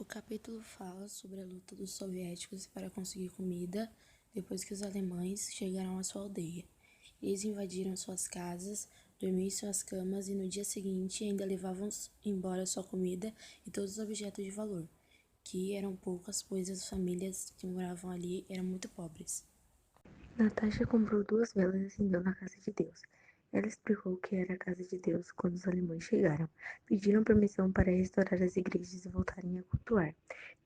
O capítulo fala sobre a luta dos soviéticos para conseguir comida depois que os alemães chegaram à sua aldeia. Eles invadiram suas casas, dormiam em suas camas e no dia seguinte ainda levavam embora sua comida e todos os objetos de valor, que eram poucas, pois as famílias que moravam ali eram muito pobres. Natasha comprou 2 velas e acendeu na casa de Deus. Ela explicou que era a casa de Deus quando os alemães chegaram. Pediram permissão para restaurar as igrejas e voltarem a cultuar.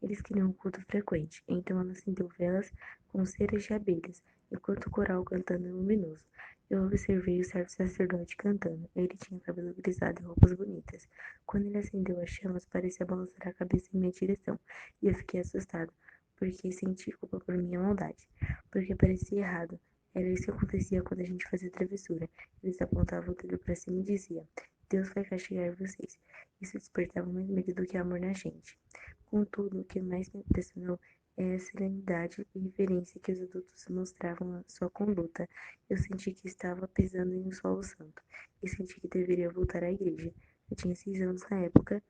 Eles queriam um culto frequente, então ela acendeu velas com ceras de abelhas, enquanto o coral cantando luminoso. Eu observei o certo sacerdote cantando. Ele tinha cabelo grisalho e roupas bonitas. Quando ele acendeu as chamas, parecia balançar a cabeça em minha direção, e eu fiquei assustado, porque senti culpa por minha maldade. Porque parecia errado. Era isso que acontecia quando a gente fazia travessura. Eles apontavam o dedo para cima e diziam: Deus vai castigar vocês. Isso despertava mais medo do que amor na gente. Contudo, o que mais me impressionou é a serenidade e reverência que os adultos mostravam na sua conduta. Eu senti que estava pisando em um solo santo e senti que deveria voltar à igreja. Eu tinha 6 anos na época.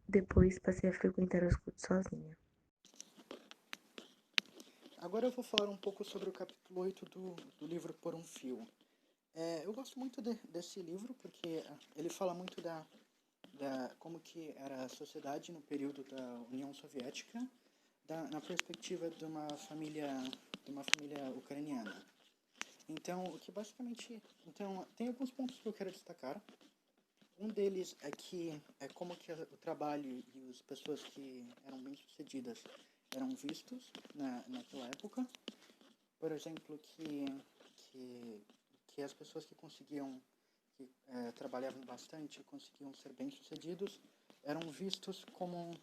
Depois passei a frequentar os cultos sozinha. Agora eu vou falar um pouco sobre o capítulo 8 do livro Por um Fio. Eu gosto muito desse livro porque ele fala muito da como que era a sociedade no período da União Soviética, na perspectiva de uma família ucraniana. Então, tem alguns pontos que eu quero destacar. Um deles é como que o trabalho e as pessoas que eram bem-sucedidas eram vistos naquela época. Por exemplo, que as pessoas que trabalhavam bastante, conseguiam ser bem-sucedidos, eram vistos como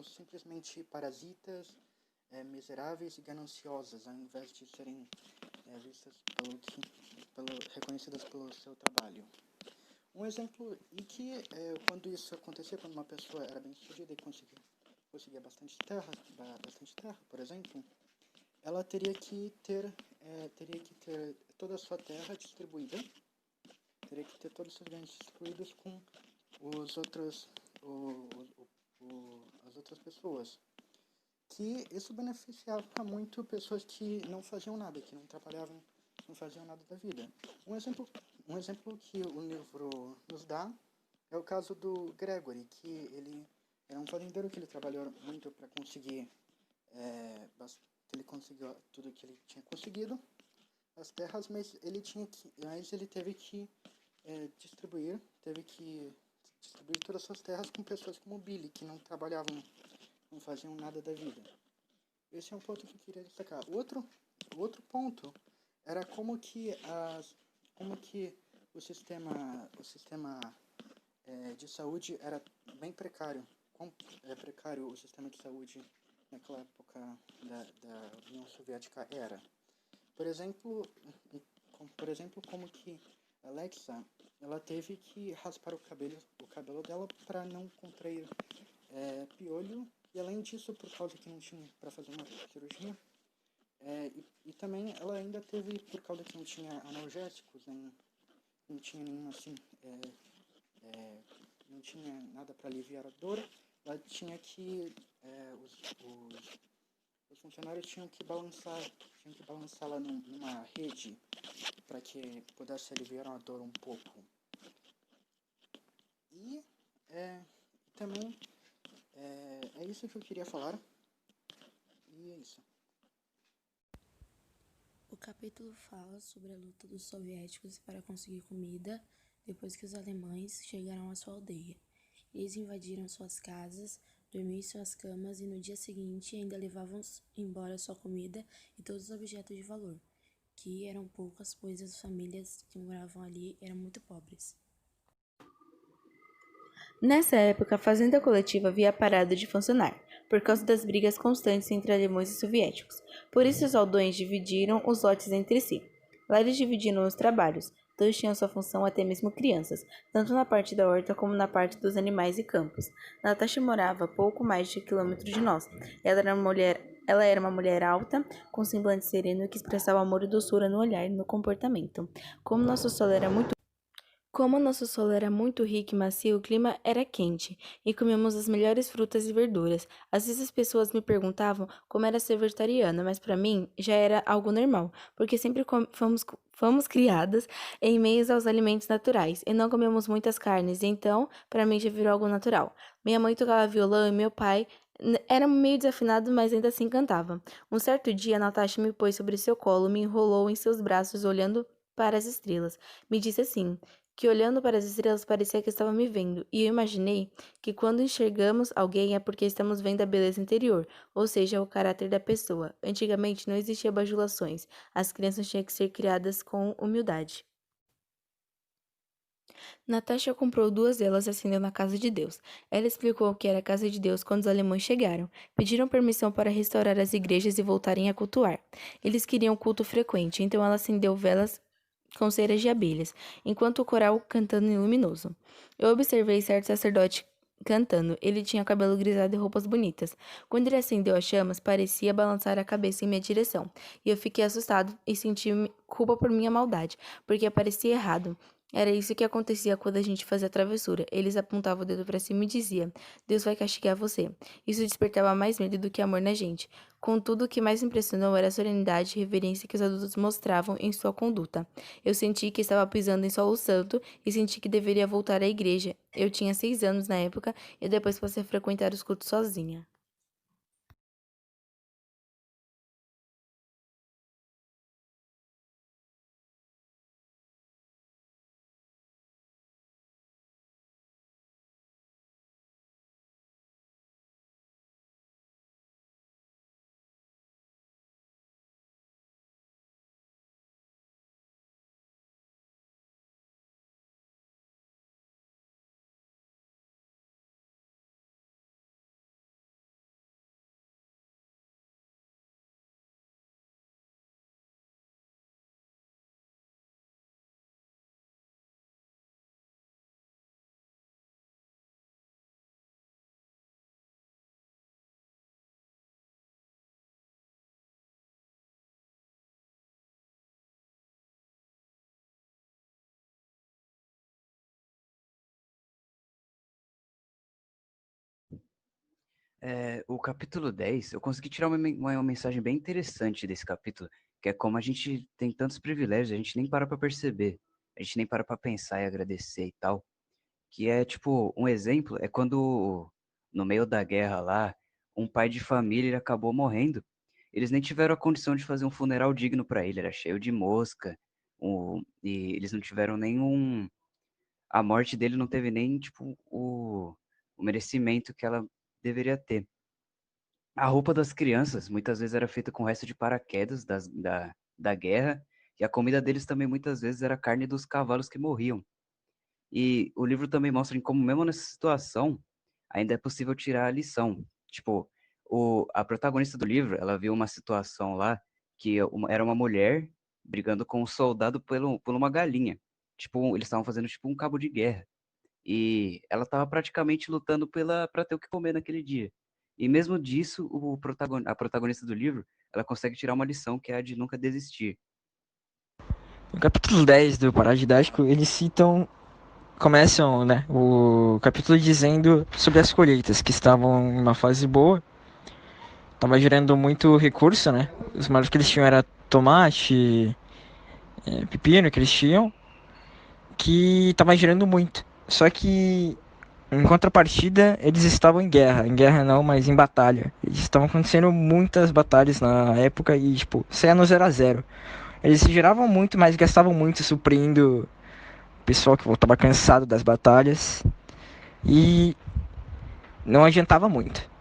simplesmente parasitas, miseráveis e gananciosas, ao invés de serem vistas reconhecidas pelo seu trabalho. Um exemplo quando isso acontecia, quando uma pessoa era bem-sucedida e conseguia bastante terra, por exemplo, ela teria que ter toda a sua terra distribuída, teria que ter todos os seus bens distribuídos com as outras pessoas. Que isso beneficiava muito pessoas que não faziam nada, que não trabalhavam, não faziam nada da vida. Um exemplo que o livro nos dá é o caso do Gregory, que ele era um fazendeiro que ele trabalhou muito para conseguir ele conseguiu tudo que ele tinha conseguido, as terras, mas ele teve que distribuir todas as suas terras com pessoas como Billy, que não trabalhavam, não faziam nada da vida. Esse é um ponto que eu queria destacar. O outro ponto era como que o sistema de saúde era bem precário. Quão precário o sistema de saúde naquela época da União Soviética era. Por exemplo, como que Alexa, ela teve que raspar o cabelo dela para não contrair piolho, e além disso, por causa que não tinha para fazer uma cirurgia, e também ela ainda teve, por causa que não tinha analgésicos, não tinha nenhum assim, não tinha nada para aliviar a dor, ela tinha que os funcionários tinham que balançá-la numa rede para que pudesse aliviar a dor um pouco. E também é isso que eu queria falar. E é isso. O capítulo fala sobre a luta dos soviéticos para conseguir comida depois que os alemães chegaram à sua aldeia. Eles invadiram suas casas, dormiam em suas camas e no dia seguinte ainda levavam embora sua comida e todos os objetos de valor, que eram poucas, pois as famílias que moravam ali eram muito pobres. Nessa época, a fazenda coletiva havia parado de funcionar, por causa das brigas constantes entre alemães e soviéticos. Por isso, os aldões dividiram os lotes entre si. Lá eles dividiram os trabalhos. Todos tinham sua função, até mesmo crianças, tanto na parte da horta como na parte dos animais e campos. Natasha morava a pouco mais de 1 quilômetro de nós. Ela era uma mulher alta, com semblante sereno que expressava amor e doçura no olhar e no comportamento. Como nosso solo era muito Como nosso solo era muito rico e macio, o clima era quente e comíamos as melhores frutas e verduras. Às vezes as pessoas me perguntavam como era ser vegetariana, mas para mim já era algo normal, porque sempre fomos criadas em meios aos alimentos naturais e não comemos muitas carnes, então para mim já virou algo natural. Minha mãe tocava violão e meu pai era meio desafinado, mas ainda assim cantava. Um certo dia, Natasha me pôs sobre seu colo, me enrolou em seus braços, olhando para as estrelas. Me disse assim: que olhando para as estrelas parecia que estava me vendo, e eu imaginei que quando enxergamos alguém é porque estamos vendo a beleza interior, ou seja, o caráter da pessoa. Antigamente não existia bajulações, as crianças tinham que ser criadas com humildade. Natasha comprou 2 velas e acendeu na casa de Deus. Ela explicou o que era a casa de Deus quando os alemães chegaram. Pediram permissão para restaurar as igrejas e voltarem a cultuar. Eles queriam culto frequente, então ela acendeu velas com ceras de abelhas, enquanto o coral cantando em luminoso. Eu observei certo sacerdote cantando. Ele tinha cabelo grisalho e roupas bonitas. Quando ele acendeu as chamas, parecia balançar a cabeça em minha direção. E eu fiquei assustado e senti culpa por minha maldade, porque parecia errado. Era isso que acontecia quando a gente fazia a travessura. Eles apontavam o dedo para cima e diziam: Deus vai castigar você. Isso despertava mais medo do que amor na gente. Contudo, o que mais impressionou era a serenidade e reverência que os adultos mostravam em sua conduta. Eu senti que estava pisando em solo santo e senti que deveria voltar à igreja. Eu tinha 6 anos na época e depois passei a frequentar os cultos sozinha. O capítulo 10, eu consegui tirar uma mensagem bem interessante desse capítulo, que é como a gente tem tantos privilégios, a gente nem para pra perceber, a gente nem para pra pensar e agradecer e tal. Que é, tipo, um exemplo é quando, no meio da guerra lá, um pai de família ele acabou morrendo. Eles nem tiveram a condição de fazer um funeral digno para ele, era cheio de mosca, e eles não tiveram nenhum. A morte dele não teve nem, tipo, o merecimento que ela deveria ter. A roupa das crianças muitas vezes era feita com resto de paraquedas da guerra, e a comida deles também muitas vezes era carne dos cavalos que morriam. E o livro também mostra em como, mesmo nessa situação, ainda é possível tirar a lição. Tipo, a protagonista do livro, ela viu uma situação lá que era uma mulher brigando com um soldado por uma galinha. Tipo, eles estavam fazendo tipo um cabo de guerra. E ela estava praticamente lutando para ter o que comer naquele dia. E mesmo disso, a protagonista do livro, ela consegue tirar uma lição que é a de nunca desistir. No capítulo 10 do Paradidático, eles começam, né, o capítulo dizendo sobre as colheitas, que estavam em uma fase boa, estava gerando muito recurso, né, os maiores que eles tinham era tomate, pepino que eles tinham, que estava gerando muito. Só que, em contrapartida, eles estavam em guerra não, mas em batalha. Eles estavam acontecendo muitas batalhas na época e, tipo, saia no 0 a 0. Eles se geravam muito, mas gastavam muito suprindo o pessoal que voltava cansado das batalhas. E não adiantava muito.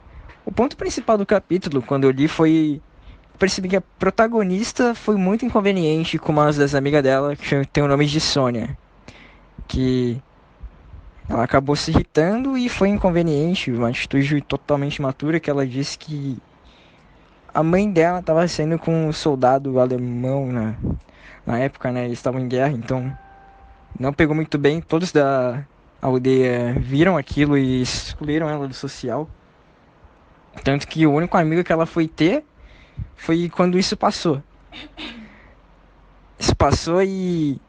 O ponto principal do capítulo, quando eu li, foi percebi que a protagonista foi muito inconveniente com uma das amigas dela, que tem o nome de Sônia. Que ela acabou se irritando e foi inconveniente, uma atitude totalmente imatura, que ela disse que a mãe dela estava saindo com um soldado alemão na época, né? Eles estavam em guerra, então não pegou muito bem. Todos da aldeia viram aquilo e excluíram ela do social. Tanto que o único amigo que ela foi ter foi quando isso passou. Isso passou e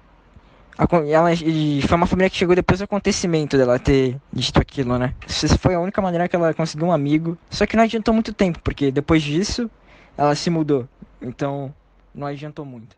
E foi uma família que chegou depois do acontecimento dela ter dito aquilo, né? Essa foi a única maneira que ela conseguiu um amigo. Só que não adiantou muito tempo, porque depois disso ela se mudou. Então não adiantou muito.